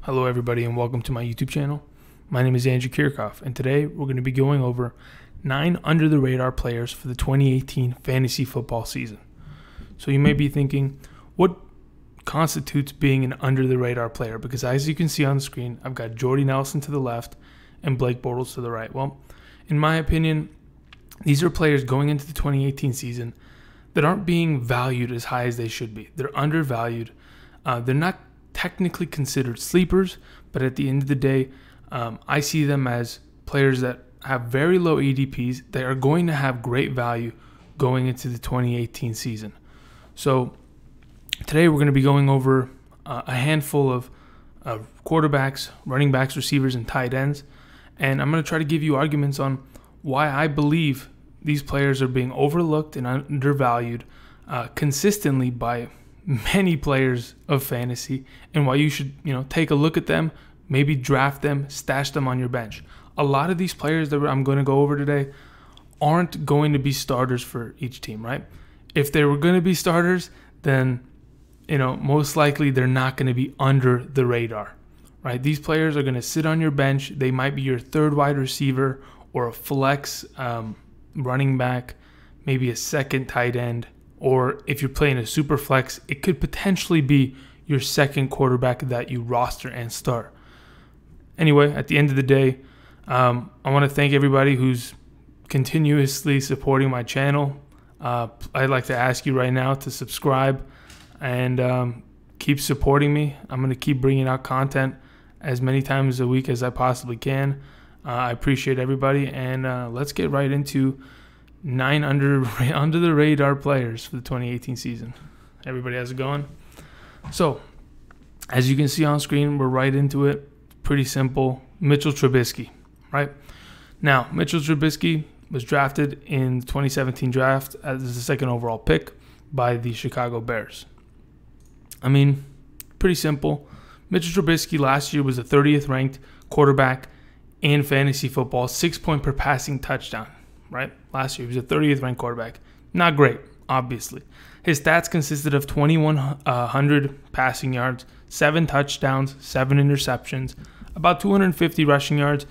Hello everybody and welcome to my YouTube channel. My name is Andrew Kirchhoff and today we're going to be going over 9 under the radar players for the 2018 fantasy football season. So you may be thinking, what constitutes being an under the radar player? Because as you can see on the screen, I've got Jordy Nelson to the left and Blake Bortles to the right. Well, in my opinion, these are players going into the 2018 season that aren't being valued as high as they should be. They're undervalued. They're not technically considered sleepers, but at the end of the day, I see them as players that have very low ADPs. They are going to have great value going into the 2018 season. So today we're going to be going over a handful of quarterbacks, running backs, receivers, and tight ends. And I'm going to try to give you arguments on why I believe these players are being overlooked and undervalued consistently by many players of fantasy, and why you should, take a look at them, maybe draft them, stash them on your bench. A lot of these players that I'm going to go over today aren't going to be starters for each team, right? If they were going to be starters, then, most likely they're not going to be under the radar, right? These players are going to sit on your bench. They might be your third wide receiver or a flex running back, maybe a second tight end, or if you're playing a super flex, it could potentially be your second quarterback that you roster and start. Anyway, at the end of the day, I want to thank everybody who's continuously supporting my channel. I'd like to ask you right now to subscribe and keep supporting me. I'm going to keep bringing out content as many times a week as I possibly can. I appreciate everybody, and let's get right into 9 under the radar players for the 2018 season. Everybody, how's it going? So, as you can see on screen, we're right into it. Pretty simple. Mitchell Trubisky, right? Now, Mitchell Trubisky was drafted in the 2017 draft as the second overall pick by the Chicago Bears. I mean, pretty simple. Mitchell Trubisky last year was the 30th ranked quarterback in fantasy football, 6 point per passing touchdown. Right? Last year, he was a 30th ranked quarterback. Not great, obviously. His stats consisted of 2,100 passing yards, 7 touchdowns, 7 interceptions, about 250 rushing yards,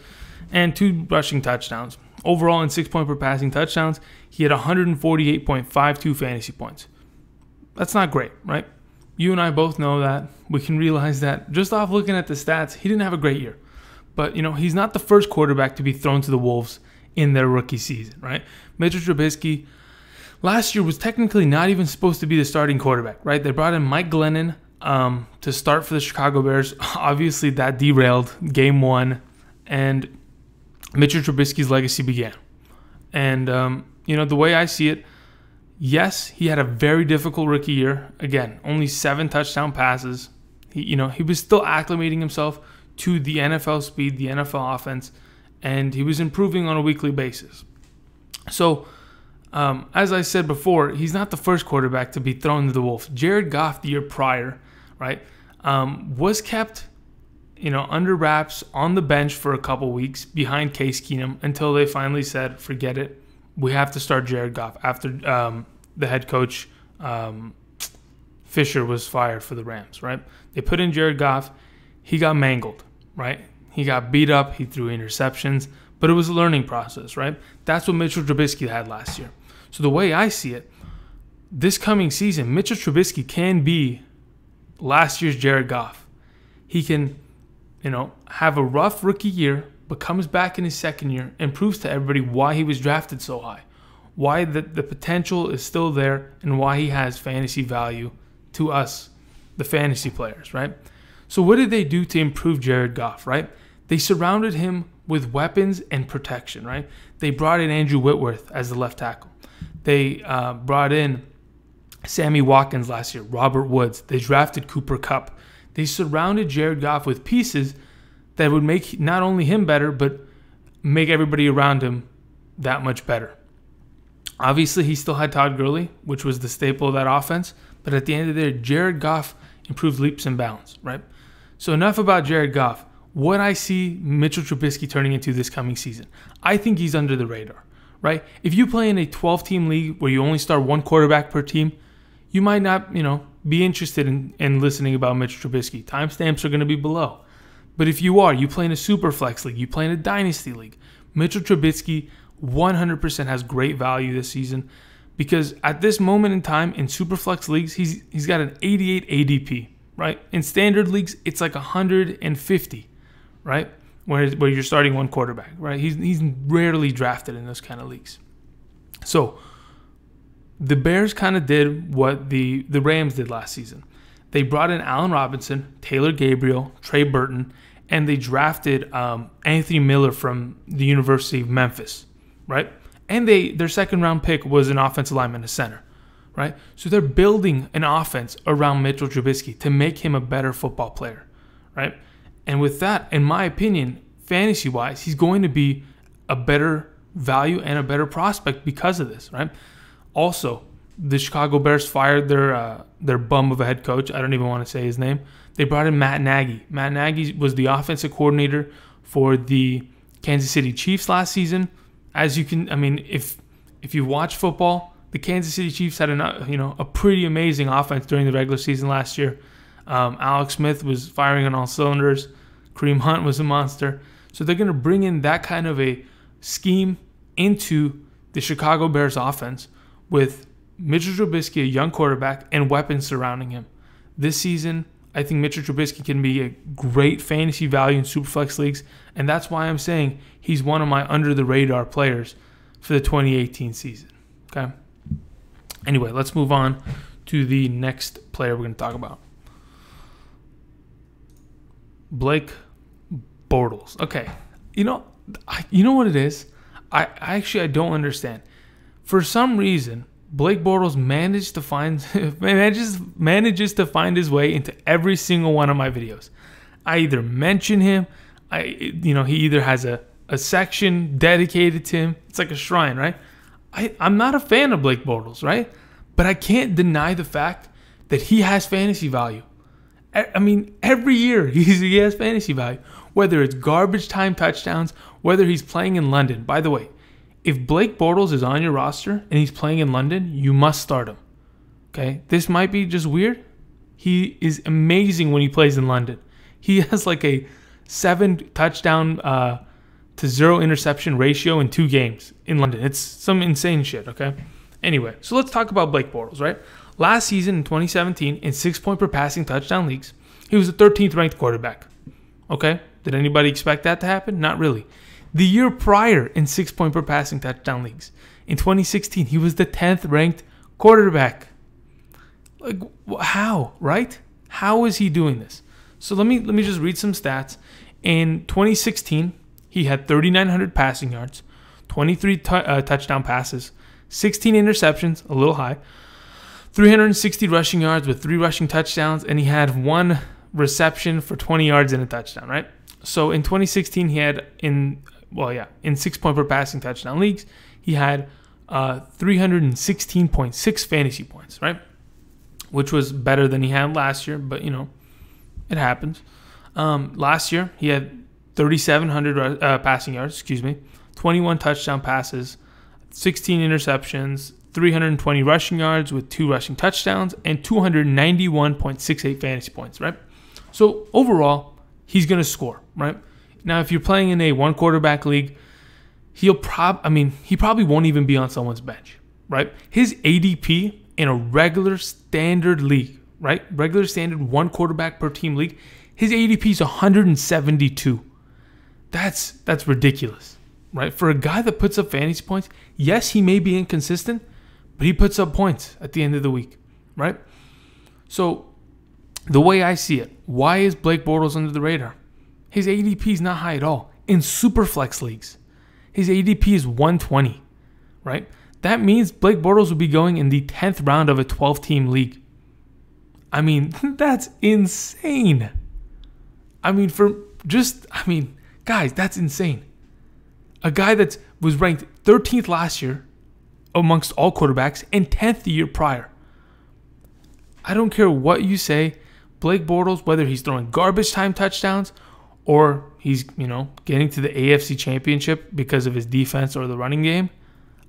and 2 rushing touchdowns. Overall, in 6 point per passing touchdowns, he had 148.52 fantasy points. That's not great, right? You and I both know that. We can realize that just off looking at the stats, he didn't have a great year. But, he's not the first quarterback to be thrown to the wolves in their rookie season, right? Mitchell Trubisky last year was technically not even supposed to be the starting quarterback, right? They brought in Mike Glennon to start for the Chicago Bears. Obviously, that derailed game 1, and Mitchell Trubisky's legacy began. And, the way I see it, yes, he had a very difficult rookie year. Again, only 7 touchdown passes. He was still acclimating himself to the NFL speed, the NFL offense, and he was improving on a weekly basis. So, as I said before, he's not the first quarterback to be thrown to the wolves. Jared Goff the year prior, right, was kept, under wraps on the bench for a couple weeks behind Case Keenum until they finally said, forget it, we have to start Jared Goff after the head coach Fisher was fired for the Rams, right? They put in Jared Goff. He got mangled, right? He got beat up. He threw interceptions, but it was a learning process, right? That's what Mitchell Trubisky had last year. So the way I see it, this coming season, Mitchell Trubisky can be last year's Jared Goff. He can, have a rough rookie year, but comes back in his second year and proves to everybody why he was drafted so high, why the potential is still there, and why he has fantasy value to us, the fantasy players, right? So what did they do to improve Jared Goff, right? They surrounded him with weapons and protection, right? They brought in Andrew Whitworth as the left tackle. They brought in Sammy Watkins last year, Robert Woods. They drafted Cooper Kupp. They surrounded Jared Goff with pieces that would make not only him better, but make everybody around him that much better. Obviously, he still had Todd Gurley, which was the staple of that offense. But at the end of the day, Jared Goff improved leaps and bounds, right? So enough about Jared Goff. What I see Mitchell Trubisky turning into this coming season, I think he's under the radar, right? If you play in a 12-team league where you only start one quarterback per team, you might not, be interested in listening about Mitchell Trubisky. Timestamps are going to be below. But if you play in a super flex league, you play in a dynasty league, Mitchell Trubisky 100% has great value this season, because at this moment in time in super flex leagues, he's got an 88 ADP, right? In standard leagues, it's like 150, right? Where you're starting one quarterback, right? He's rarely drafted in those kind of leagues. So the Bears kind of did what the Rams did last season. They brought in Allen Robinson, Taylor Gabriel, Trey Burton, and they drafted Anthony Miller from the University of Memphis, right? And their second round pick was an offensive lineman, a center, right? So they're building an offense around Mitchell Trubisky to make him a better football player, right? And with that, in my opinion, fantasy-wise, he's going to be a better value and a better prospect because of this, right? Also, the Chicago Bears fired their bum of a head coach. I don't even want to say his name. They brought in Matt Nagy. Matt Nagy was the offensive coordinator for the Kansas City Chiefs last season. As you can, I mean, if you watch football, the Kansas City Chiefs had a pretty amazing offense during the regular season last year. Alex Smith was firing on all cylinders. Kareem Hunt was a monster. So they're going to bring in that kind of a scheme into the Chicago Bears offense with Mitchell Trubisky, a young quarterback, and weapons surrounding him. This season, I think Mitchell Trubisky can be a great fantasy value in Superflex leagues, and that's why I'm saying he's one of my under-the-radar players for the 2018 season. Okay. Anyway, let's move on to the next player we're going to talk about. Blake Bortles. Okay. You know what it is? I don't understand. For some reason, Blake Bortles manages to find his way into every single one of my videos. I either mention him, he either has a section dedicated to him. It's like a shrine, right? I'm not a fan of Blake Bortles, right? But I can't deny the fact that he has fantasy value. I mean, every year he has fantasy value, whether it's garbage time touchdowns, whether he's playing in London. By the way, if Blake Bortles is on your roster and he's playing in London, you must start him. Okay? This might be just weird. He is amazing when he plays in London. He has like a 7 touchdown to 0 interception ratio in 2 games in London. It's some insane shit, okay? Anyway, so let's talk about Blake Bortles, right? Last season in 2017, in 6-point per passing touchdown leagues, he was the 13th ranked quarterback. Okay? Did anybody expect that to happen? Not really. The year prior in 6-point per passing touchdown leagues, in 2016, he was the 10th ranked quarterback. Like, how, right? How is he doing this? So let me just read some stats. In 2016, he had 3,900 passing yards, 23 touchdown passes, 16 interceptions, a little high, 360 rushing yards with 3 rushing touchdowns, and he had 1 reception for 20 yards and a touchdown, right? So in 2016, he had in 6-point per passing touchdown leagues, he had 316.6 fantasy points, right? Which was better than he had last year, but it happens. Last year, he had 3,700 passing yards, 21 touchdown passes, 16 interceptions, 320 rushing yards with 2 rushing touchdowns, and 291.68 fantasy points, right? So overall, he's going to score, right? Now, if you're playing in a 1-quarterback league, he probably won't even be on someone's bench, right? His ADP in a regular standard league, right? Regular standard 1-quarterback per team league, his ADP is 172. That's ridiculous, right? For a guy that puts up fantasy points, yes, he may be inconsistent, but he puts up points at the end of the week, right? So the way I see it, why is Blake Bortles under the radar? His ADP is not high at all. In Superflex leagues, his ADP is 120, right? That means Blake Bortles will be going in the 10th round of a 12-team league. I mean, that's insane. Guys, that's insane. A guy that was ranked 13th last year amongst all quarterbacks and 10th the year prior. I don't care what you say, Blake Bortles, whether he's throwing garbage time touchdowns or he's, getting to the AFC Championship because of his defense or the running game,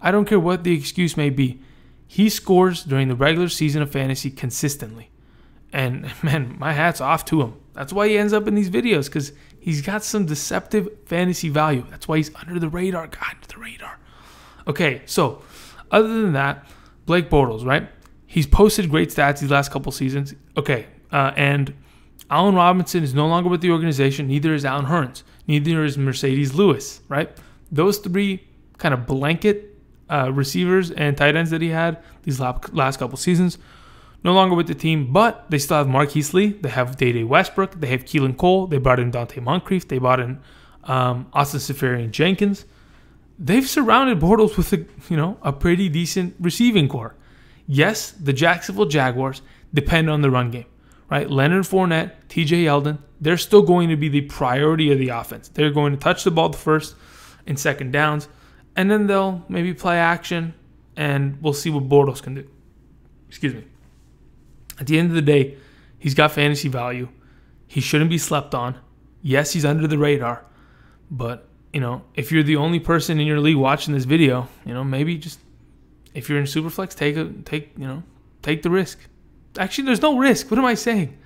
I don't care what the excuse may be. He scores during the regular season of fantasy consistently. And, man, my hat's off to him. That's why he ends up in these videos, because He's got some deceptive fantasy value. That's why he's under the radar. God, under the radar. Okay, so other than that, Blake Bortles, right? He's posted great stats these last couple seasons. Okay, and Allen Robinson is no longer with the organization. Neither is Allen Hurns. Neither is Mercedes Lewis, right? Those three kind of blanket receivers and tight ends that he had these last couple seasons, no longer with the team, but they still have Marquise Lee. They have Day-Day Westbrook. They have Keelan Cole. They brought in Dante Moncrief. They brought in Austin Seferian-Jenkins. They've surrounded Bortles with a pretty decent receiving core. Yes, the Jacksonville Jaguars depend on the run game, right? Leonard Fournette, TJ Yeldon, they're still going to be the priority of the offense. They're going to touch the ball the first and second downs, and then they'll maybe play action, and we'll see what Bortles can do. Excuse me. At the end of the day, he's got fantasy value. He shouldn't be slept on. Yes, he's under the radar, but if you're the only person in your league watching this video, maybe just if you're in Superflex, take the risk. Actually, there's no risk. What am I saying?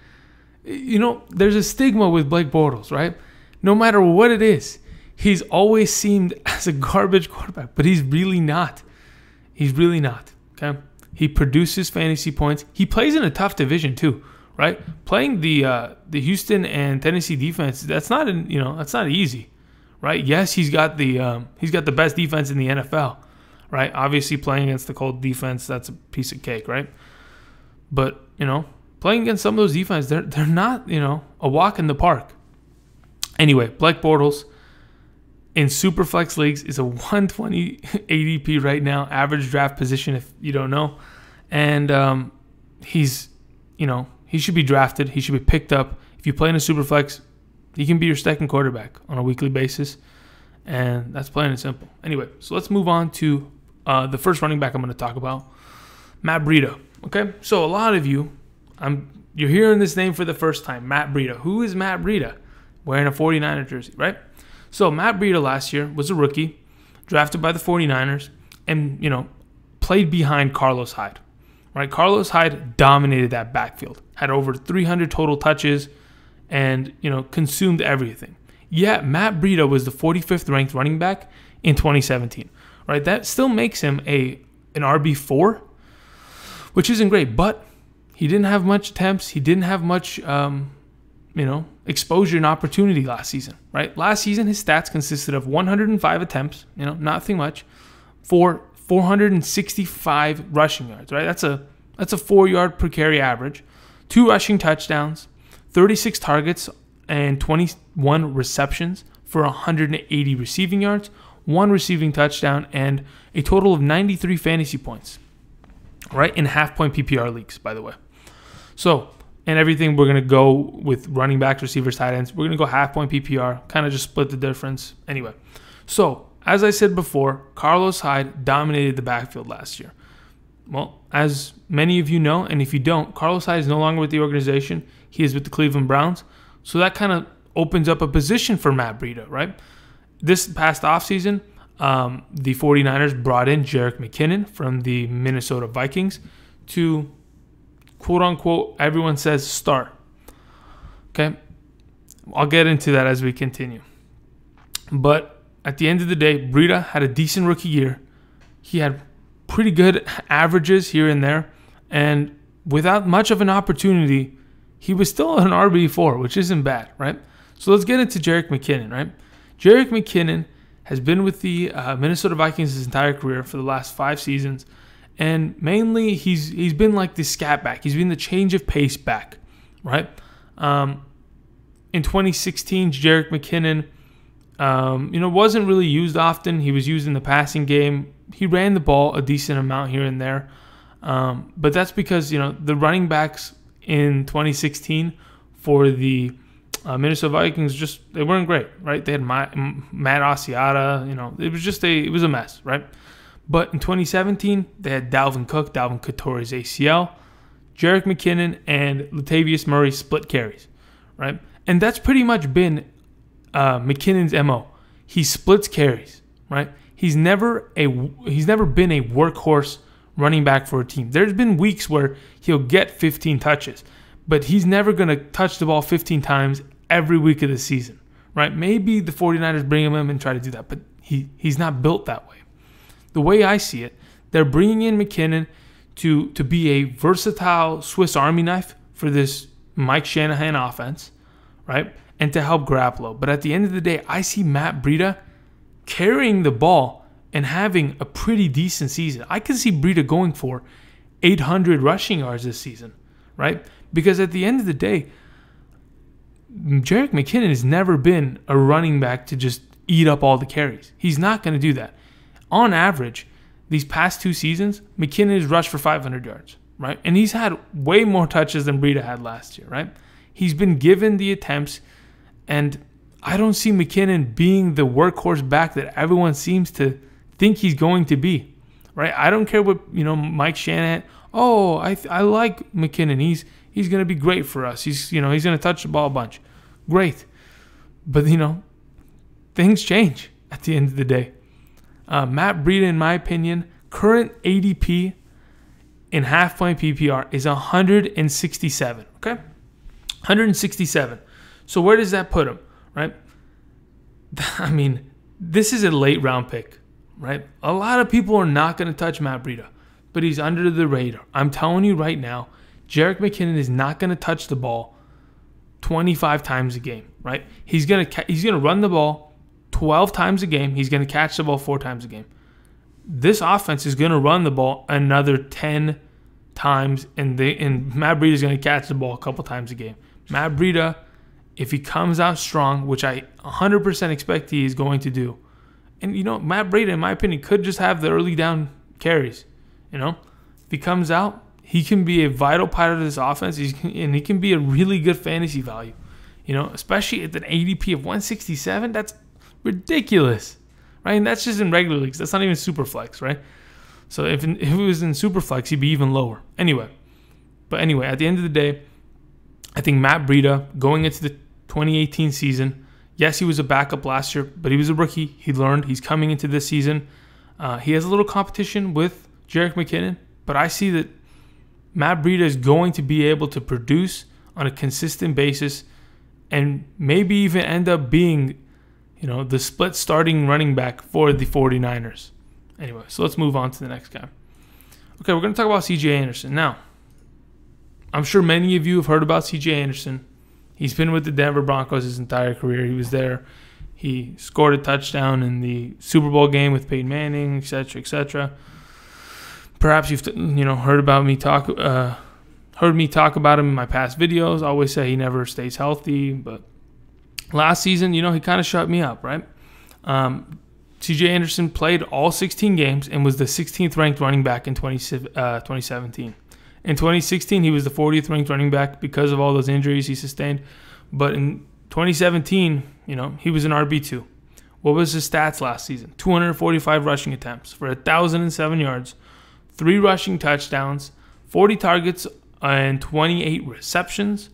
There's a stigma with Blake Bortles, right? No matter what it is, he's always seemed as a garbage quarterback, but he's really not. He's really not. Okay. He produces fantasy points. He plays in a tough division too, right? Playing the Houston and Tennessee defense, that's not easy, right? Yes, he's got the best defense in the NFL, right? Obviously, playing against the Colts defense, that's a piece of cake, right? But playing against some of those defenses, they're not a walk in the park. Anyway, Blake Bortles in Superflex leagues is a 120 ADP right now, average draft position if you don't know. And he should be drafted. He should be picked up. If you play in a Superflex, he can be your second quarterback on a weekly basis. And that's plain and simple. Anyway, so let's move on to the first running back I'm going to talk about, Matt Breida. Okay, so a lot of you, you're hearing this name for the first time, Matt Breida. Who is Matt Breida? Wearing a 49er jersey, right? So Matt Breida last year was a rookie, drafted by the 49ers, and, played behind Carlos Hyde, right? Carlos Hyde dominated that backfield, had over 300 total touches, and, consumed everything. Yet Matt Breida was the 45th ranked running back in 2017, right? That still makes him an RB4, which isn't great, but he didn't have much attempts. He didn't have much, exposure and opportunity last season, right? Last season, his stats consisted of 105 attempts, nothing much, for 465 rushing yards, right? That's a 4-yard per carry average, 2 rushing touchdowns, 36 targets, and 21 receptions for 180 receiving yards, 1 receiving touchdown, and a total of 93 fantasy points, right? In half-point PPR leagues, by the way. So, and everything, we're going to go with running backs, receivers, tight ends. We're going to go half-point PPR, kind of just split the difference. Anyway, so as I said before, Carlos Hyde dominated the backfield last year. Well, as many of you know, and if you don't, Carlos Hyde is no longer with the organization. He is with the Cleveland Browns. So that kind of opens up a position for Matt Breida, right? This past offseason, the 49ers brought in Jerick McKinnon from the Minnesota Vikings to, quote-unquote, everyone says start. Okay? I'll get into that as we continue. But at the end of the day, Breida had a decent rookie year. He had pretty good averages here and there. And without much of an opportunity, he was still an RB4, which isn't bad, right? So let's get into Jerick McKinnon, right? Jerick McKinnon has been with the Minnesota Vikings his entire career for the last 5 seasons. And mainly, he's been like the scat back. He's been the change of pace back, right? In 2016, Jerick McKinnon, wasn't really used often. He was used in the passing game. He ran the ball a decent amount here and there. But that's because, the running backs in 2016 for the Minnesota Vikings, they weren't great, right? They had Matt Asiata, it was a mess, right? But in 2017, they had Dalvin Cook tore his ACL, Jerick McKinnon, and Latavius Murray split carries, right? And that's pretty much been McKinnon's MO. He splits carries, right? He's never been a workhorse running back for a team. There's been weeks where he'll get 15 touches, but he's never going to touch the ball 15 times every week of the season, right? Maybe the 49ers bring him in and try to do that, but he's not built that way. The way I see it, they're bringing in McKinnon to be a versatile Swiss Army knife for this Mike Shanahan offense, right? And to help Garoppolo. But at the end of the day, I see Matt Breida carrying the ball and having a pretty decent season. I can see Breida going for 800 rushing yards this season, right? Because at the end of the day, Jerick McKinnon has never been a running back to just eat up all the carries. He's not going to do that. On average, these past 2 seasons, McKinnon has rushed for 500 yards, right? And he's had way more touches than Breida had last year, right? He's been given the attempts, and I don't see McKinnon being the workhorse back that everyone seems to think he's going to be, right? I don't care what, Mike Shanahan, I like McKinnon. He's going to be great for us. He's going to touch the ball a bunch. Great. But, things change at the end of the day. Matt Breida, in my opinion, current ADP in half-point PPR is 167, okay? 167. So where does that put him, right? I mean, this is a late-round pick, right? A lot of people are not going to touch Matt Breida, but he's under the radar. I'm telling you right now, Jerick McKinnon is not going to touch the ball 25 times a game, right? He's going to run the ball 12 times a game. He's going to catch the ball 4 times a game. This offense is going to run the ball another 10 times, and Matt Breida is going to catch the ball a couple times a game. Matt Breida, if he comes out strong, which I 100% expect he is going to do, and Matt Breida, in my opinion, could just have the early down carries. If he comes out, he can be a vital part of this offense, and he can be a really good fantasy value. Especially at an ADP of 167, that's ridiculous, right? And that's just in regular leagues. That's not even super flex, right? So if it was in super flex, he'd be even lower. Anyway, at the end of the day, I think Matt Breida going into the 2018 season, yes, he was a backup last year, but he was a rookie. He learned. He's coming into this season. He has a little competition with Jerick McKinnon, but I see that Matt Breida is going to be able to produce on a consistent basis and maybe even end up being the split starting running back for the 49ers. Anyway, so let's move on to the next guy. Okay, we're going to talk about C.J. Anderson. Now, I'm sure many of you have heard about C.J. Anderson. He's been with the Denver Broncos his entire career. He was there. He scored a touchdown in the Super Bowl game with Peyton Manning, etc., etc. Perhaps you've heard me talk about him in my past videos. I always say he never stays healthy, but last season, he kind of shut me up, right? C.J. Anderson played all 16 games and was the 16th ranked running back in 2017. In 2016, he was the 40th ranked running back because of all those injuries he sustained. But in 2017, he was an RB2. What was his stats last season? 245 rushing attempts for 1,007 yards, 3 rushing touchdowns, 40 targets, and 28 receptions.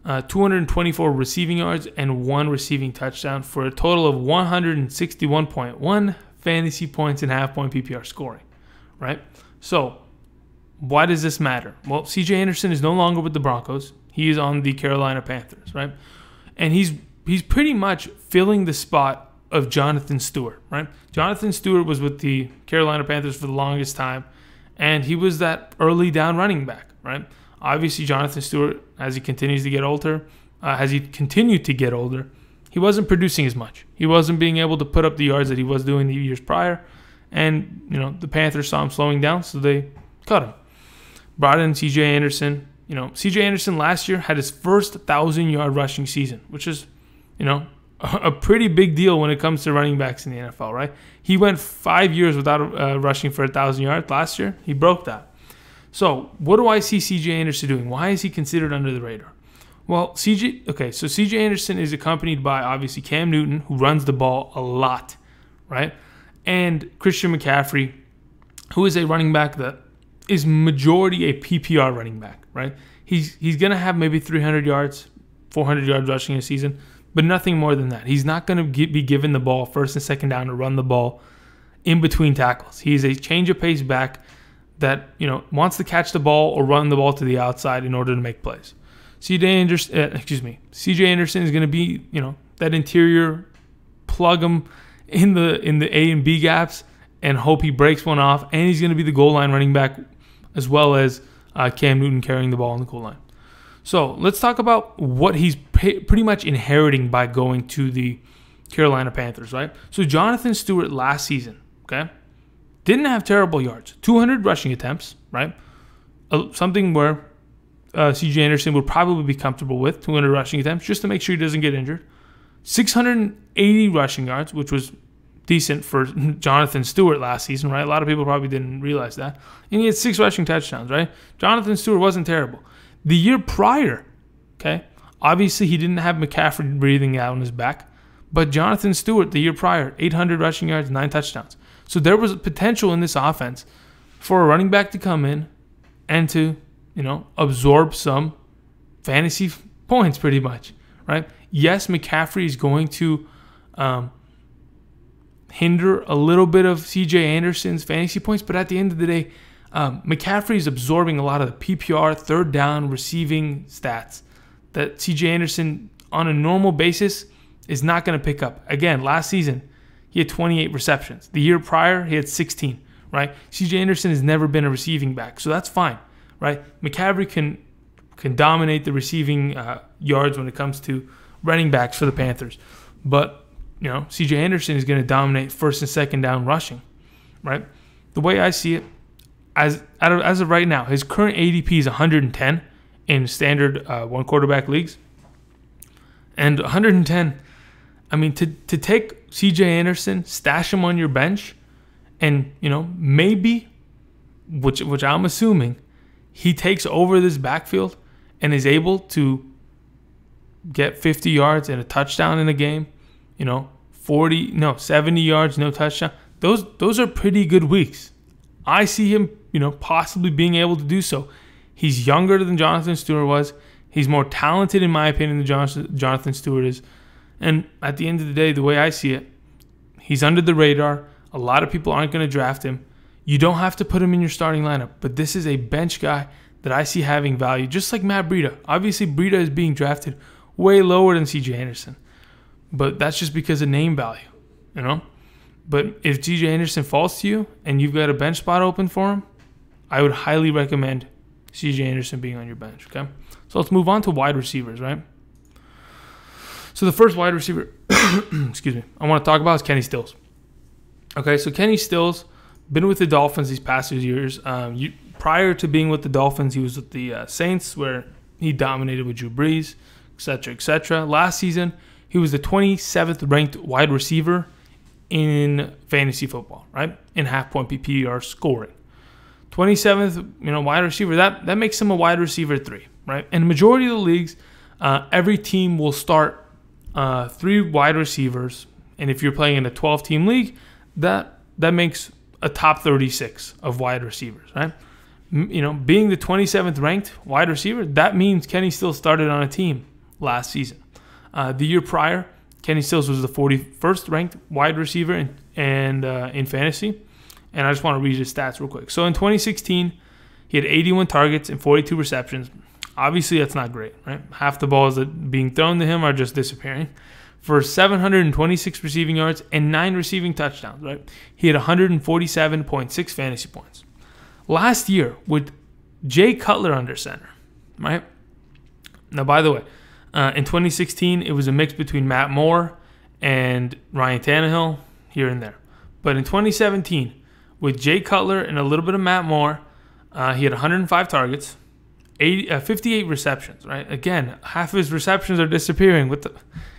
224 receiving yards and 1 receiving touchdown for a total of 161.1 fantasy points in half-point PPR scoring, right? So why does this matter? Well, C.J. Anderson is no longer with the Broncos. He is on the Carolina Panthers, right? And he's pretty much filling the spot of Jonathan Stewart, right? Jonathan Stewart was with the Carolina Panthers for the longest time, and he was that early down running back, right? Obviously, Jonathan Stewart, as he continues to get older, he wasn't producing as much. He wasn't being able to put up the yards that he was doing the years prior. And, the Panthers saw him slowing down, so they cut him. Brought in C.J. Anderson. C.J. Anderson last year had his first 1,000-yard rushing season, which is, a pretty big deal when it comes to running backs in the NFL, right? He went 5 years without rushing for 1,000 yards. Last year, he broke that. So what do I see C.J. Anderson doing? Why is he considered under the radar? Well, C.J. Anderson is accompanied by, obviously, Cam Newton, who runs the ball a lot, right? And Christian McCaffrey, who is a running back that is majority a PPR running back, right? He's going to have maybe 300 yards, 400 yards rushing a season, but nothing more than that. He's not going to be given the ball first and second down to run the ball in between tackles. He's a change of pace back that wants to catch the ball or run the ball to the outside in order to make plays. C.J. Anderson is going to be that interior, plug him in the A and B gaps, and hope he breaks one off. And he's going to be the goal line running back, as well as Cam Newton carrying the ball on the goal line. So let's talk about what he's pretty much inheriting by going to the Carolina Panthers, right? So Jonathan Stewart last season, okay, didn't have terrible yards. 200 rushing attempts, right? Something where C.J. Anderson would probably be comfortable with, 200 rushing attempts, just to make sure he doesn't get injured. 680 rushing yards, which was decent for Jonathan Stewart last season, right? A lot of people probably didn't realize that. And he had 6 rushing touchdowns, right? Jonathan Stewart wasn't terrible. The year prior, okay, obviously he didn't have McCaffrey breathing out on his back, but Jonathan Stewart the year prior, 800 rushing yards, 9 touchdowns. So there was potential in this offense for a running back to come in and to, absorb some fantasy points pretty much, right? Yes, McCaffrey is going to hinder a little bit of C.J. Anderson's fantasy points, but at the end of the day, McCaffrey is absorbing a lot of the PPR, third down, receiving stats that C.J. Anderson, on a normal basis, is not going to pick up. Again, last season, he had 28 receptions. The year prior, he had 16, right? C.J. Anderson has never been a receiving back, so that's fine, right? McCaffrey can dominate the receiving yards when it comes to running backs for the Panthers. But, C.J. Anderson is going to dominate first and second down rushing, right? The way I see it, as of right now, his current ADP is 110 in standard one quarterback leagues. And 110, I mean, to take C.J. Anderson, stash him on your bench, and, maybe, which I'm assuming, he takes over this backfield and is able to get 50 yards and a touchdown in a game, 70 yards, no touchdown. Those are pretty good weeks. I see him, possibly being able to do so. He's younger than Jonathan Stewart was. He's more talented, in my opinion, than Jonathan Stewart is. And at the end of the day, the way I see it, he's under the radar. A lot of people aren't going to draft him. You don't have to put him in your starting lineup, but this is a bench guy that I see having value, just like Matt Breida. Obviously, Breida is being drafted way lower than C.J. Anderson, but that's just because of name value, But if C.J. Anderson falls to you and you've got a bench spot open for him, I would highly recommend C.J. Anderson being on your bench, okay? So let's move on to wide receivers, right? So the first wide receiver, excuse me, I want to talk about is Kenny Stills. Okay, so Kenny Stills, been with the Dolphins these past few years. Prior to being with the Dolphins, he was with the Saints, where he dominated with Drew Brees, etc., etc. Last season, he was the 27th ranked wide receiver in fantasy football, right? In half-point PPR scoring. 27th, wide receiver, that makes him a wide receiver 3, right? And the majority of the leagues, every team will start 3 wide receivers, and if you're playing in a 12-team league, that makes a top 36 of wide receivers, right? Being the 27th ranked wide receiver, that means Kenny Stills started on a team last season. The year prior, Kenny Stills was the 41st ranked wide receiver in fantasy. And I just want to read his stats real quick. So in 2016, he had 81 targets and 42 receptions. Obviously, that's not great, right? Half the balls that being thrown to him are just disappearing. For 726 receiving yards and 9 receiving touchdowns, right? He had 147.6 fantasy points. Last year, with Jay Cutler under center, right? Now, by the way, in 2016, it was a mix between Matt Moore and Ryan Tannehill, here and there. But in 2017, with Jay Cutler and a little bit of Matt Moore, he had 105 targets, 58 receptions, right? Again, half of his receptions are disappearing.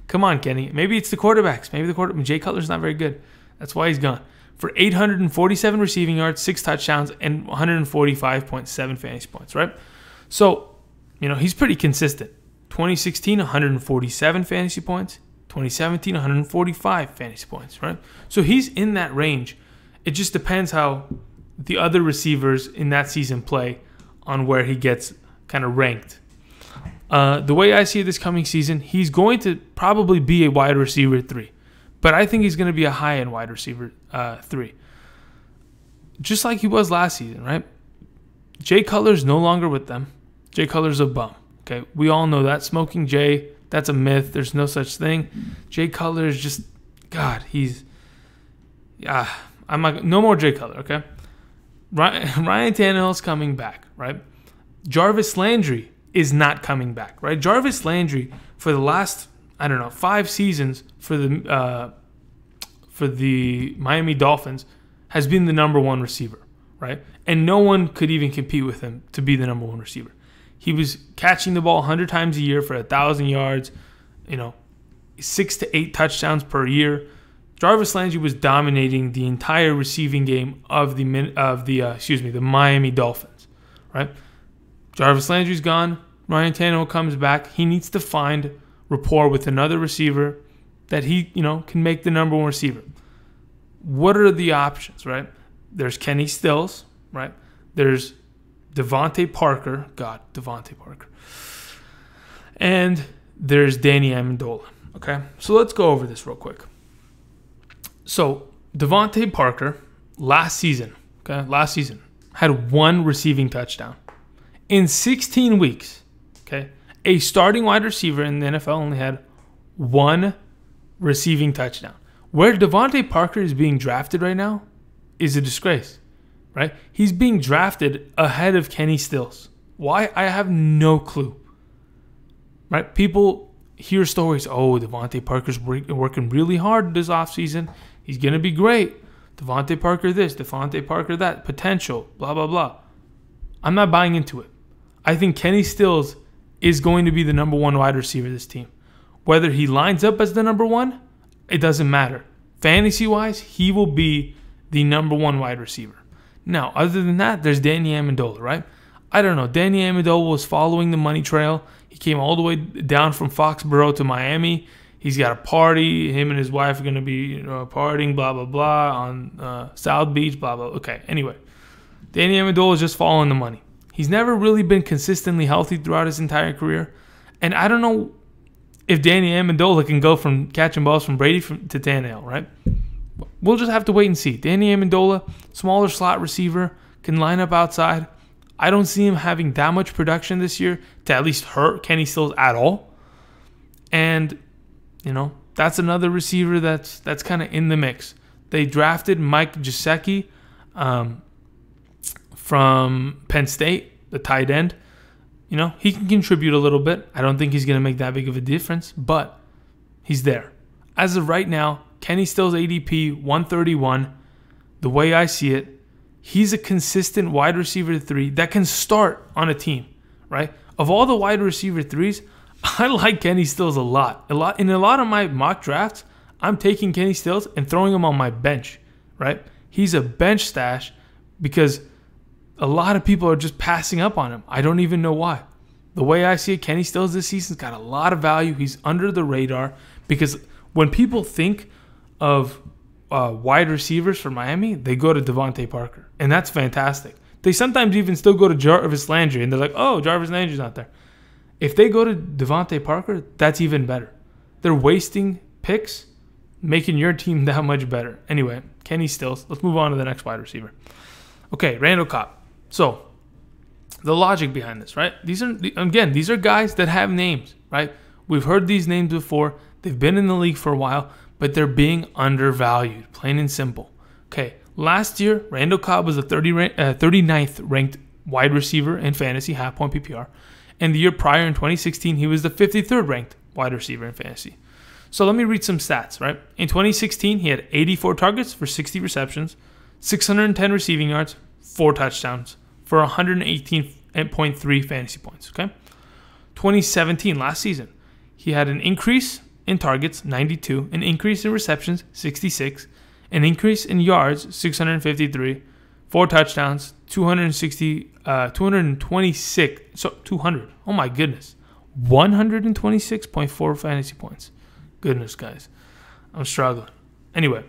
Come on, Kenny. Maybe it's the quarterbacks. Jay Cutler's not very good. That's why he's gone. For 847 receiving yards, 6 touchdowns, and 145.7 fantasy points, right? So, he's pretty consistent. 2016, 147 fantasy points. 2017, 145 fantasy points, right? So he's in that range. It just depends how the other receivers in that season play on where he gets kind of ranked. The way I see it this coming season, he's going to probably be a wide receiver 3. But I think he's going to be a high-end wide receiver 3. Just like he was last season, right? Jay Cutler's no longer with them. Jay Cutler's a bum. Okay, we all know that. Smoking Jay That's a myth. There's no such thing. Jay Cutler is just, God, I'm not, no more Jay Cutler, okay? Ryan Tannehill's coming back, right? Jarvis Landry is not coming back, right? Jarvis Landry, for the last, 5 seasons for the Miami Dolphins, has been the number one receiver, right? And no one could even compete with him to be the number one receiver. He was catching the ball 100 times a year for 1,000 yards, 6 to 8 touchdowns per year. Jarvis Landry was dominating the entire receiving game of the Miami Dolphins, right? Jarvis Landry's gone. Ryan Tannehill comes back. He needs to find rapport with another receiver that he, can make the number one receiver. What are the options, right? There's Kenny Stills, right? There's Devontae Parker. And there's Danny Amendola, okay? So let's go over this real quick. So Devontae Parker last season had 1 receiving touchdown. In 16 weeks, okay, a starting wide receiver in the NFL only had 1 receiving touchdown. Where Devontae Parker is being drafted right now is a disgrace, right? He's being drafted ahead of Kenny Stills. Why? I have no clue, right? People hear stories, Devontae Parker's working really hard this offseason. He's going to be great. Devontae Parker this, Devontae Parker that, potential, blah, blah, blah. I'm not buying into it. I think Kenny Stills is going to be the number one wide receiver of this team. Whether he lines up as the number one, it doesn't matter. Fantasy-wise, he will be the number one wide receiver. Now, other than that, there's Danny Amendola, right? I don't know. Danny Amendola was following the money trail. He came all the way down from Foxborough to Miami. He's got a party. Him and his wife are going to be partying, blah, blah, blah, on South Beach, blah, blah. Okay, anyway. Danny Amendola is just following the money. He's never really been consistently healthy throughout his entire career. And I don't know if Danny Amendola can go from catching balls from Brady to Tannehill, right? We'll just have to wait and see. Danny Amendola, smaller slot receiver, can line up outside. I don't see him having that much production this year to at least hurt Kenny Stills at all. And, that's another receiver that's kind of in the mix. They drafted Mike Gesicki from Penn State, the tight end. He can contribute a little bit. I don't think he's going to make that big of a difference, but he's there. As of right now, Kenny Stills ADP 131. The way I see it, he's a consistent wide receiver 3 that can start on a team, right? Of all the wide receiver 3s, I like Kenny Stills a lot. In a lot of my mock drafts, I'm taking Kenny Stills and throwing him on my bench, right? He's a bench stash because a lot of people are just passing up on him. I don't even know why. The way I see it, Kenny Stills this season's got a lot of value. He's under the radar because when people think of wide receivers for Miami, they go to Devontae Parker, and that's fantastic. They sometimes even still go to Jarvis Landry, and they're like, Jarvis Landry's not there. If they go to Devontae Parker, that's even better. They're wasting picks, making your team that much better. Anyway, Kenny Stills. Let's move on to the next wide receiver. Okay, Randall Cobb. So, the logic behind this, right? These are guys that have names, right? We've heard these names before. They've been in the league for a while, but they're being undervalued, plain and simple. Okay, last year, Randall Cobb was the 39th ranked wide receiver in fantasy, half-point PPR. And the year prior, in 2016, he was the 53rd ranked wide receiver in fantasy. So let me read some stats, right? In 2016, he had 84 targets for 60 receptions, 610 receiving yards, 4 touchdowns for 118.3 fantasy points, okay? 2017, last season, he had an increase in targets, 92, an increase in receptions, 66, an increase in yards, 653, 4 touchdowns, 200. Oh my goodness. 126.4 fantasy points. Goodness, guys. I'm struggling. Anyway,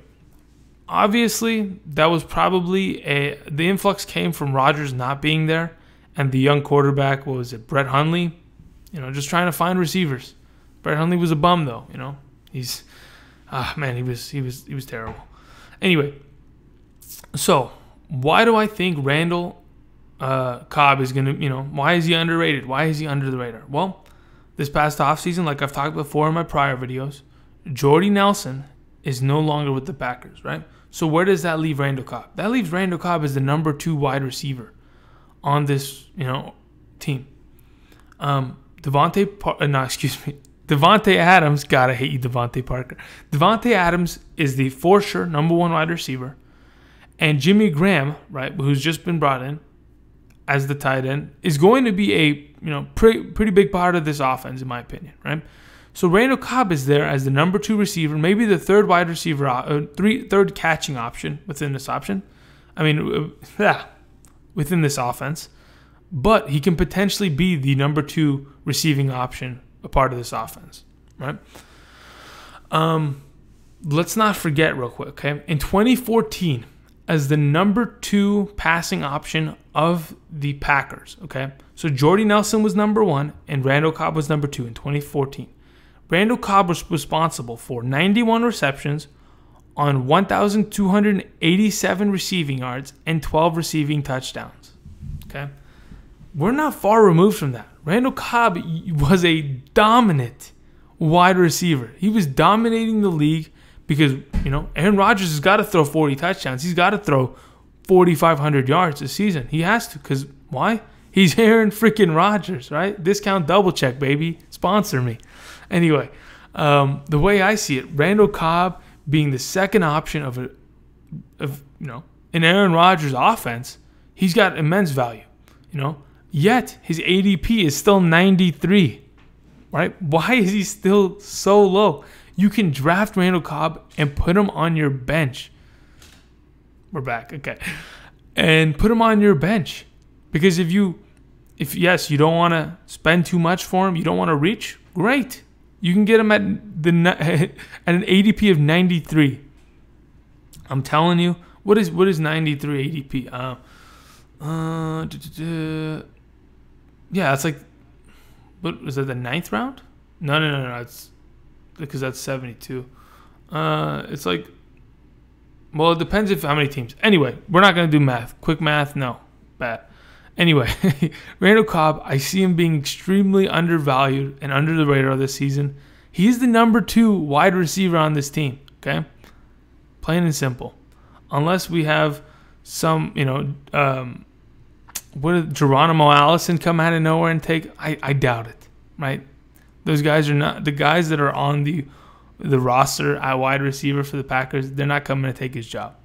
obviously, that was probably the influx came from Rodgers not being there and the young quarterback, what was it, Brett Hundley, just trying to find receivers. Brett Hundley was a bum though, He's he was terrible. Anyway, so why do I think Randall Cobb is going to, why is he underrated? Why is he under the radar? Well, this past offseason, like I've talked before in my prior videos, Jordy Nelson is no longer with the Packers, right? So where does that leave Randall Cobb? That leaves Randall Cobb as the number 2 wide receiver on this, team. Devontae Adams, God, I hate you, Devontae Parker. Devontae Adams is the for sure number 1 wide receiver. And Jimmy Graham, right, who's just been brought in as the tight end, is going to be a pretty big part of this offense, in my opinion, right? So Randall Cobb is there as the number 2 receiver, maybe the 3rd wide receiver, 3rd catching option within this option. Within this offense. But he can potentially be the number 2 receiving option, a part of this offense, right? Let's not forget real quick, okay? In 2014, as the number 2 passing option of the Packers, okay? So Jordy Nelson was number 1 and Randall Cobb was number 2 in 2014. Randall Cobb was responsible for 91 receptions on 1,287 receiving yards and 12 receiving touchdowns. Okay? We're not far removed from that. Randall Cobb was a dominant wide receiver. He was dominating the league because, Aaron Rodgers has got to throw 40 touchdowns. He's got to throw 4,500 yards a season. He has to, because why? He's Aaron freaking Rodgers, right? Discount double check, baby. Sponsor me. Anyway, the way I see it, Randall Cobb being the second option of an Aaron Rodgers offense, he's got immense value, Yet his ADP is still 93, right? Why is he still so low? You can draft Randall Cobb and put him on your bench. We're back, okay. And put him on your bench. Because if you don't want to spend too much for him, you don't want to reach, great. You can get him at an ADP of 93. I'm telling you, what is 93 ADP? Yeah, it's like, what was that, the 9th round? No. It's because that's 72. It's like, well, it depends how many teams. Anyway, we're not going to do math. Quick math, no. Bad. Anyway, Randall Cobb, I see him being extremely undervalued and under the radar this season. He's the number 2 wide receiver on this team, okay? Plain and simple. Unless we have some, Geronimo Allison come out of nowhere and take, I doubt it, right? Those guys are not, the guys that are on the roster at wide receiver for the Packers, they're not coming to take his job.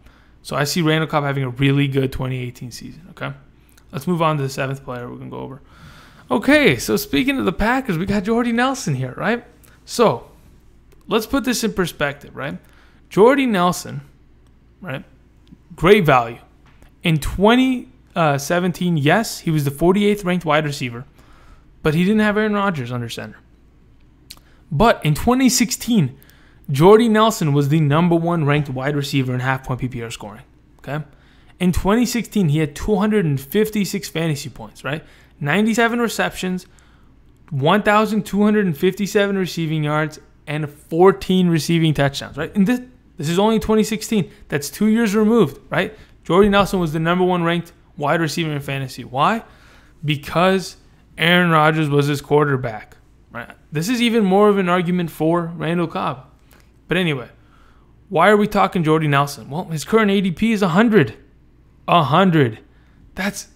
So I see Randall Cobb having a really good 2018 season, okay? Let's move on to the 7th player we're going to go over. Okay, so speaking of the Packers, we got Jordy Nelson here, right? So let's put this in perspective, right? Jordy Nelson, right? Great value. In 2017, yes, he was the 48th ranked wide receiver, but he didn't have Aaron Rodgers under center. But in 2016, Jordy Nelson was the number 1 ranked wide receiver in half-point PPR scoring, okay? In 2016, he had 256 fantasy points, right? 97 receptions, 1,257 receiving yards, and 14 receiving touchdowns, right? And this is only 2016. That's 2 years removed, right? Jordy Nelson was the number 1 ranked wide receiver in fantasy. Why? Because Aaron Rodgers was his quarterback, right? This is even more of an argument for Randall Cobb. But anyway, why are we talking Jordy Nelson? Well, his current ADP is 100. 100. That's,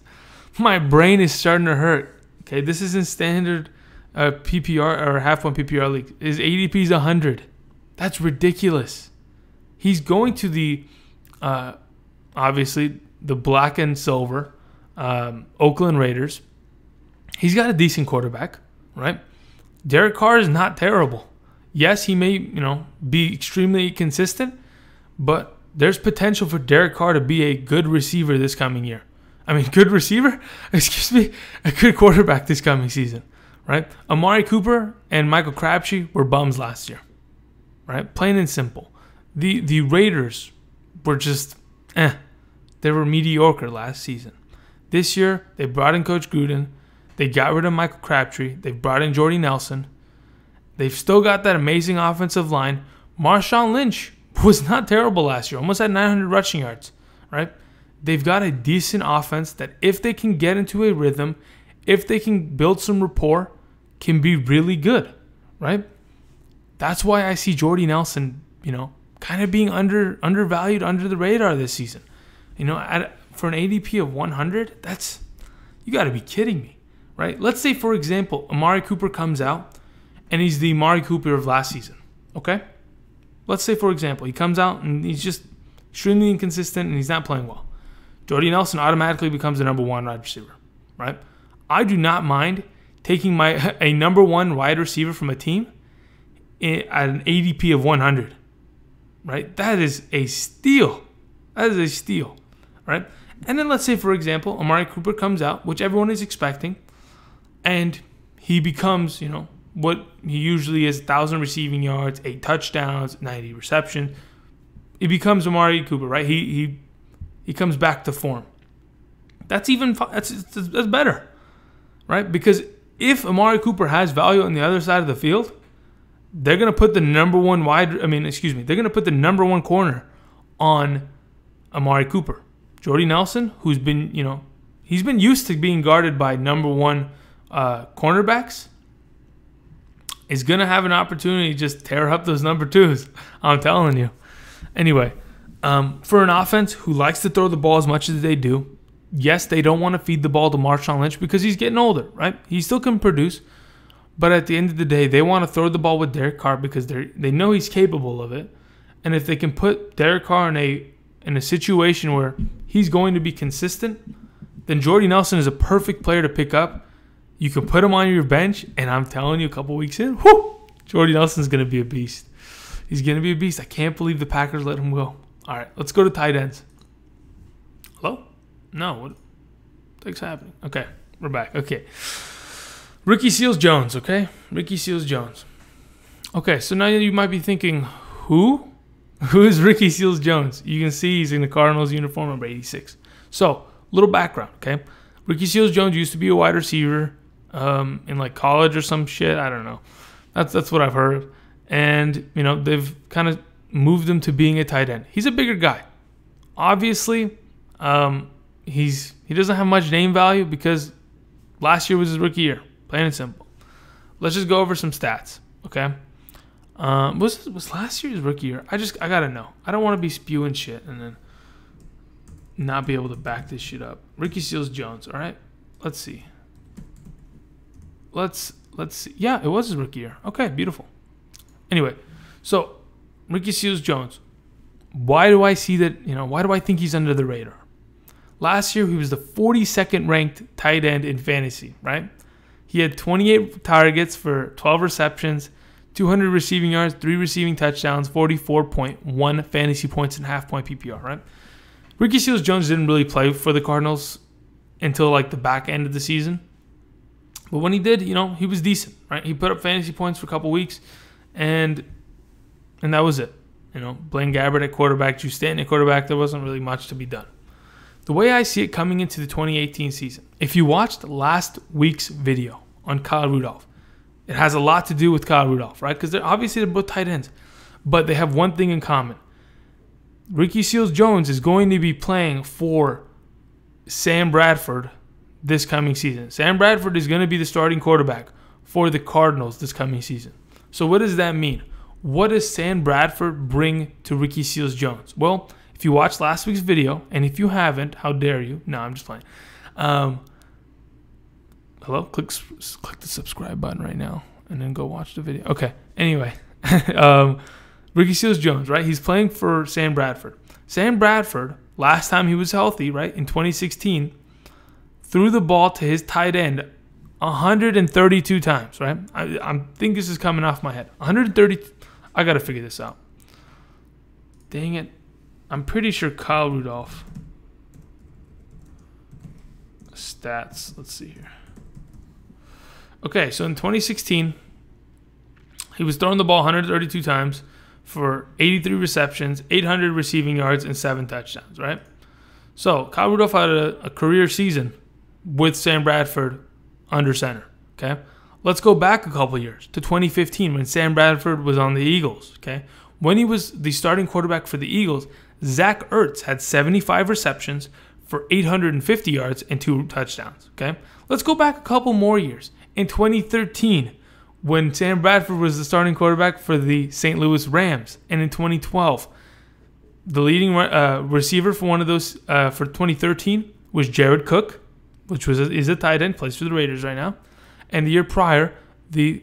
my brain is starting to hurt. Okay, this isn't standard PPR or half-point PPR league. His ADP is 100. That's ridiculous. He's going to the, obviously, the black and silver Oakland Raiders. He's got a decent quarterback, right? Derek Carr is not terrible. Yes, he may, be extremely consistent, but there's potential for Derek Carr to be a good receiver this coming year. Good receiver? Excuse me. A good quarterback this coming season, right? Amari Cooper and Michael Crabtree were bums last year, right? Plain and simple. The Raiders were just, They were mediocre last season. This year, they brought in Coach Gruden. They got rid of Michael Crabtree. They brought in Jordy Nelson. They've still got that amazing offensive line. Marshawn Lynch was not terrible last year. Almost had 900 rushing yards, right? They've got a decent offense that if they can get into a rhythm, if they can build some rapport, can be really good, right? That's why I see Jordy Nelson, kind of being undervalued, under the radar this season. For an ADP of 100, you got to be kidding me, right? Let's say, for example, Amari Cooper comes out and he's the Amari Cooper of last season, okay? Let's say, for example, he comes out and he's just extremely inconsistent and he's not playing well. Jordy Nelson automatically becomes the number one wide receiver, right? I do not mind taking a number one wide receiver from a team at an ADP of 100, right? That is a steal. That is a steal, right? And then let's say, for example, Amari Cooper comes out, which everyone is expecting, and he becomes, what he usually is: 1,000 receiving yards, 8 touchdowns, 90 receptions. He becomes Amari Cooper, right? He comes back to form. That's better, right? Because if Amari Cooper has value on the other side of the field, they're gonna put the number one they're gonna put the number one corner on Amari Cooper. Jordy Nelson, who's been, he's been used to being guarded by number one cornerbacks, is going to have an opportunity to just tear up those number twos. I'm telling you. Anyway, for an offense who likes to throw the ball as much as they do, yes, they don't want to feed the ball to Marshawn Lynch because he's getting older, right? He still can produce. But at the end of the day, they want to throw the ball with Derek Carr because they know he's capable of it. And if they can put Derek Carr in a situation where he's going to be consistent, then Jordy Nelson is a perfect player to pick up. You can put him on your bench, and I'm telling you, a couple weeks in, Jordy Nelson's going to be a beast. He's going to be a beast. I can't believe the Packers let him go. All right, let's go to tight ends. Hello? No, what the heck's happening? Okay, we're back. Okay. Ricky Seals-Jones, okay? Ricky Seals-Jones. Okay, so now you might be thinking, who? Who is Ricky Seals-Jones? You can see he's in the Cardinals uniform, number 86. So, little background, okay? Ricky Seals-Jones used to be a wide receiver in like college or some shit. I don't know. That's what I've heard. And, they've kind of moved him to being a tight end. He's a bigger guy. Obviously, he doesn't have much name value because last year was his rookie year. Plain and simple. Let's just go over some stats, okay? Was last year's rookie year? I gotta know. I don't want to be spewing shit and then not be able to back this shit up. Ricky Seals-Jones, all right? Let's see. Let's see. Yeah, it was his rookie year. Okay, beautiful. Anyway, so Ricky Seals-Jones. Why do I see that, why do I think he's under the radar? Last year, he was the 42nd ranked tight end in fantasy, right? He had 28 targets for 12 receptions, 200 receiving yards, 3 receiving touchdowns, 44.1 fantasy points, and half-point PPR, right? Ricky Seals-Jones didn't really play for the Cardinals until like the back end of the season. But when he did, he was decent, right? He put up fantasy points for a couple weeks, and that was it. Blaine Gabbert at quarterback, Drew Stanton at quarterback, there wasn't really much to be done. The way I see it coming into the 2018 season, if you watched last week's video on Kyle Rudolph, it has a lot to do with Kyle Rudolph, right? Because they're both tight ends. But they have one thing in common. Ricky Seals-Jones is going to be playing for Sam Bradford this coming season. Sam Bradford is going to be the starting quarterback for the Cardinals this coming season. So what does that mean? What does Sam Bradford bring to Ricky Seals-Jones? Well, if you watched last week's video, and if you haven't, how dare you? No, I'm just playing. Hello? Click the subscribe button right now, and then go watch the video. Okay, anyway. Ricky Seals-Jones, right? He's playing for Sam Bradford. Sam Bradford, last time he was healthy, right, in 2016, threw the ball to his tight end 132 times, right? I think this is coming off my head. 130. I got to figure this out. Dang it. I'm pretty sure Kyle Rudolph. Stats. Let's see here. Okay, so in 2016, he was throwing the ball 132 times for 83 receptions, 800 receiving yards, and 7 touchdowns, right? So Kyle Rudolph had a career season with Sam Bradford under center, okay? Let's go back a couple years to 2015 when Sam Bradford was on the Eagles, okay? When he was the starting quarterback for the Eagles, Zach Ertz had 75 receptions for 850 yards and 2 touchdowns, okay? Let's go back a couple more years. In 2013, when Sam Bradford was the starting quarterback for the St. Louis Rams. And in 2012, the leading receiver for one of those for 2013 was Jared Cook, which is a tight end, plays for the Raiders right now. And the year prior, the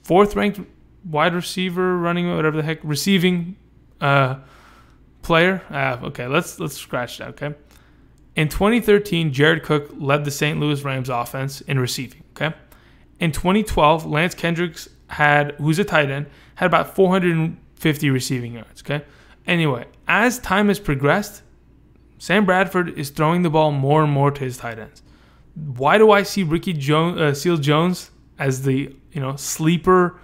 fourth-ranked wide receiver, receiving player. Okay, let's scratch that, okay? In 2013, Jared Cook led the St. Louis Rams offense in receiving, okay? In 2012, Lance Kendricks who's a tight end, had about 450 receiving yards, okay? Anyway, as time has progressed, Sam Bradford is throwing the ball more and more to his tight ends. Why do I see Ricky Seals-Jones as the sleeper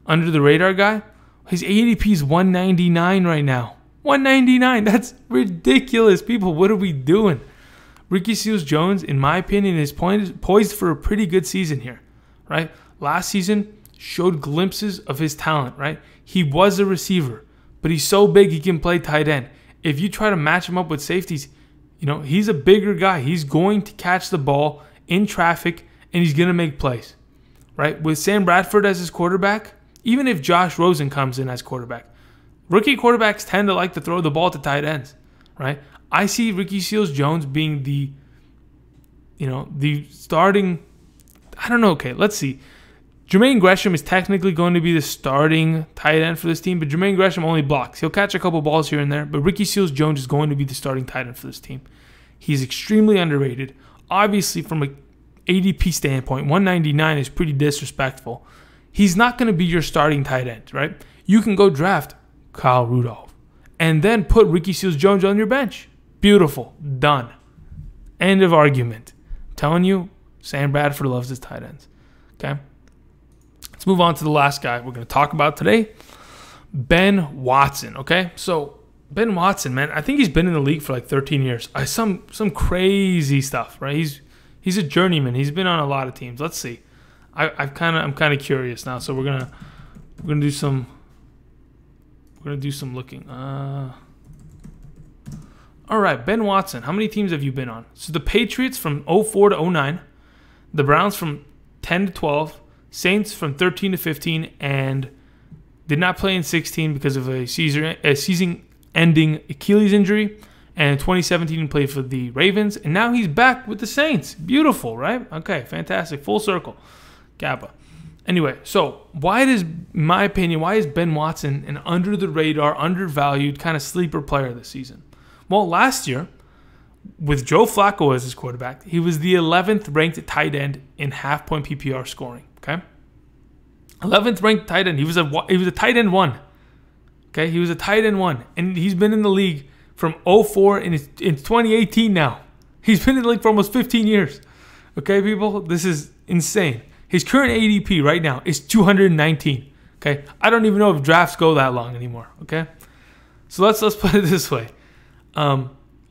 under the radar guy? His ADP is 199 right now. 199. That's ridiculous, people. What are we doing? Ricky Seals-Jones, in my opinion, is poised for a pretty good season here, right? Last season showed glimpses of his talent, right? He was a receiver, but he's so big he can play tight end. If you try to match him up with safeties, he's a bigger guy. He's going to catch the ball in traffic, and he's going to make plays, right? With Sam Bradford as his quarterback, even if Josh Rosen comes in as quarterback, rookie quarterbacks tend to like to throw the ball to tight ends, right? I see Ricky Seals-Jones being the starting. I don't know. Okay, let's see. Jermaine Gresham is technically going to be the starting tight end for this team, but Jermaine Gresham only blocks. He'll catch a couple balls here and there, but Ricky Seals-Jones is going to be the starting tight end for this team. He's extremely underrated. Obviously, from an ADP standpoint, 199 is pretty disrespectful. He's not going to be your starting tight end, right? You can go draft Kyle Rudolph and then put Ricky Seals-Jones on your bench. Beautiful. Done. End of argument. I'm telling you, Sam Bradford loves his tight ends. Okay? Let's move on to the last guy we're going to talk about today, Ben Watson. Okay? So, Ben Watson, man, I think he's been in the league for like 13 years. Some crazy stuff, right? He's a journeyman. He's been on a lot of teams. Let's see. I'm kind of curious now. So we're gonna do some looking. All right, Ben Watson. How many teams have you been on? So the Patriots from 04 to 09, the Browns from 10 to 12, Saints from 13 to 15, and did not play in 16 because of a season-ending Achilles injury. And in 2017, he played for the Ravens, and now he's back with the Saints. Beautiful, right? Okay, fantastic. Full circle. Kappa. Anyway, so in my opinion, why is Ben Watson an under-the-radar, undervalued kind of sleeper player this season? Well, last year, with Joe Flacco as his quarterback, he was the 11th ranked tight end in half-point PPR scoring. Okay, 11th ranked tight end. He was a tight end 1. Okay, he was a tight end 1, and he's been in the league from 04 and it's 2018 now. He's been in the league for almost 15 years. Okay, people, this is insane. His current ADP right now is 219. Okay, I don't even know if drafts go that long anymore. Okay, so let's put it this way.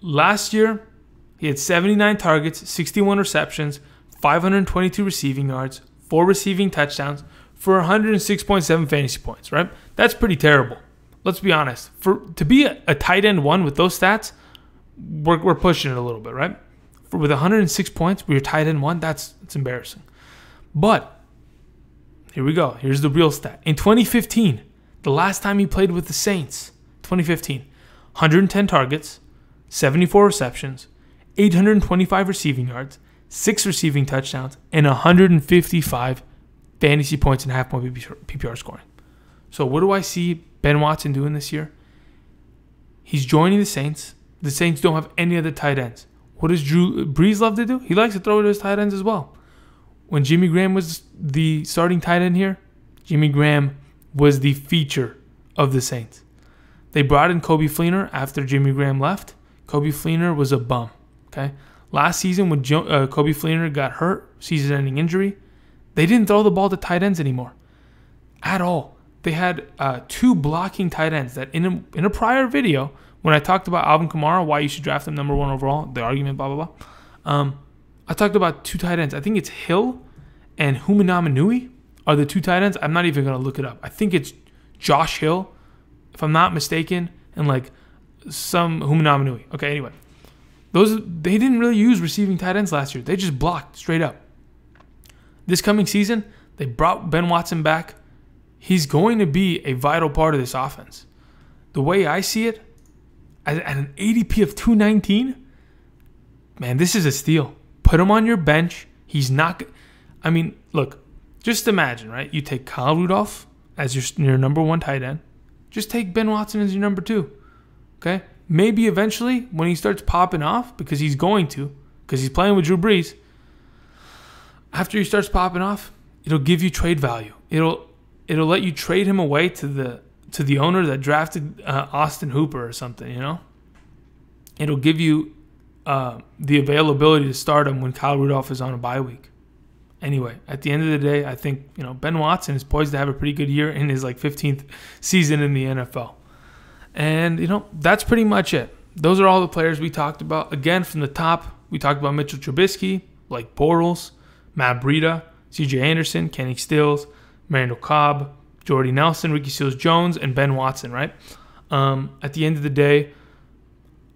Last year, he had 79 targets, 61 receptions, 522 receiving yards, 4 receiving touchdowns for 106.7 fantasy points, right? That's pretty terrible. Let's be honest. To be a tight end 1 with those stats, we're pushing it a little bit, right? With 106 points, with your tight end 1, that's embarrassing. But here we go. Here's the real stat. In 2015, the last time he played with the Saints, 2015, 110 targets, 74 receptions, 825 receiving yards, 6 receiving touchdowns, and 155 fantasy points and half-point PPR scoring. So what do I see Ben Watson doing this year? He's joining the Saints. The Saints don't have any other tight ends. What does Drew Brees love to do? He likes to throw to his tight ends as well. When Jimmy Graham was the starting tight end here, Jimmy Graham was the feature of the Saints. They brought in Coby Fleener after Jimmy Graham left. Coby Fleener was a bum. Okay, last season when Coby Fleener got hurt, season-ending injury, they didn't throw the ball to tight ends anymore at all. They had 2 blocking tight ends that in a prior video, when I talked about Alvin Kamara, why you should draft him number 1 overall, the argument, blah, blah, blah. I talked about 2 tight ends. I think it's Hill and Humanamanui are the 2 tight ends. I'm not even going to look it up. I think it's Josh Hill, if I'm not mistaken, and like some Humanamanui. Okay, anyway. They didn't really use receiving tight ends last year. They just blocked straight up. This coming season, they brought Ben Watson back. He's going to be a vital part of this offense. The way I see it, at an ADP of 219, man, this is a steal. Put him on your bench. He's not. I mean, look, just imagine, right? You take Kyle Rudolph as your number 1 tight end. Just take Ben Watson as your number 2. Okay? Maybe eventually when he starts popping off, because he's going to, because he's playing with Drew Brees, after he starts popping off, it'll give you trade value. It'll let you trade him away to the owner that drafted Austin Hooper or something, you know? It'll give you the availability to start him when Kyle Rudolph is on a bye week. Anyway, at the end of the day, I think Ben Watson is poised to have a pretty good year in his 15th season in the NFL. And that's pretty much it. Those are all the players we talked about. Again, from the top, we talked about Mitchell Trubisky, Blake Bortles, Matt Breida, C.J. Anderson, Kenny Stills, Randall Cobb, Jordy Nelson, Ricky Seals-Jones, and Ben Watson, right? At the end of the day,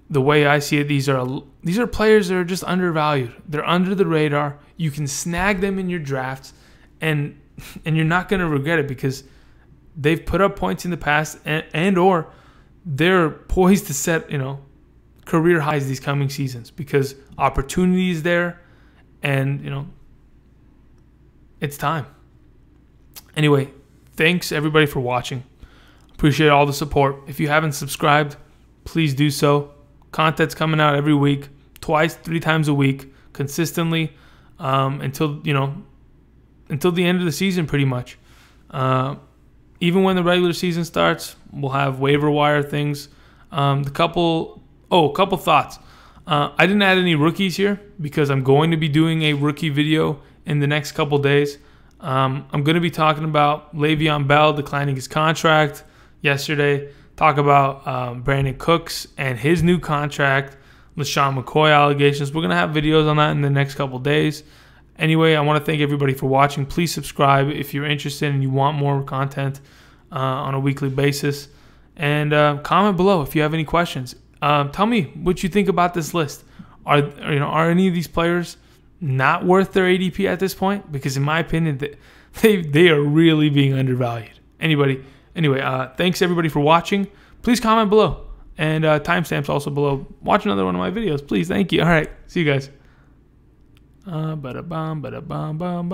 the way I see it, these are players that are just undervalued. They're under the radar. You can snag them in your drafts, and you're not going to regret it because they've put up points in the past, and or they're poised to set career highs these coming seasons because opportunity is there, and it's time. Anyway, thanks everybody for watching. Appreciate all the support. If you haven't subscribed, please do so. Content's coming out every week, 2-3 times a week, consistently, until the end of the season, pretty much. Even when the regular season starts, we'll have waiver wire things. A couple thoughts. I didn't add any rookies here because I'm going to be doing a rookie video in the next couple days. I'm going to be talking about Le'Veon Bell declining his contract yesterday. Talk about Brandon Cooks and his new contract, LaShawn McCoy allegations. We're going to have videos on that in the next couple days. Anyway, I want to thank everybody for watching. Please subscribe if you're interested and you want more content on a weekly basis. And comment below if you have any questions. Tell me what you think about this list. Are any of these players not worth their ADP at this point? Because in my opinion, they are really being undervalued. Anyway, thanks everybody for watching. Please comment below. And timestamps also below. Watch another one of my videos, please. Thank you. All right. See you guys. Ba-da-bum, ba-da-bum, bum, bum.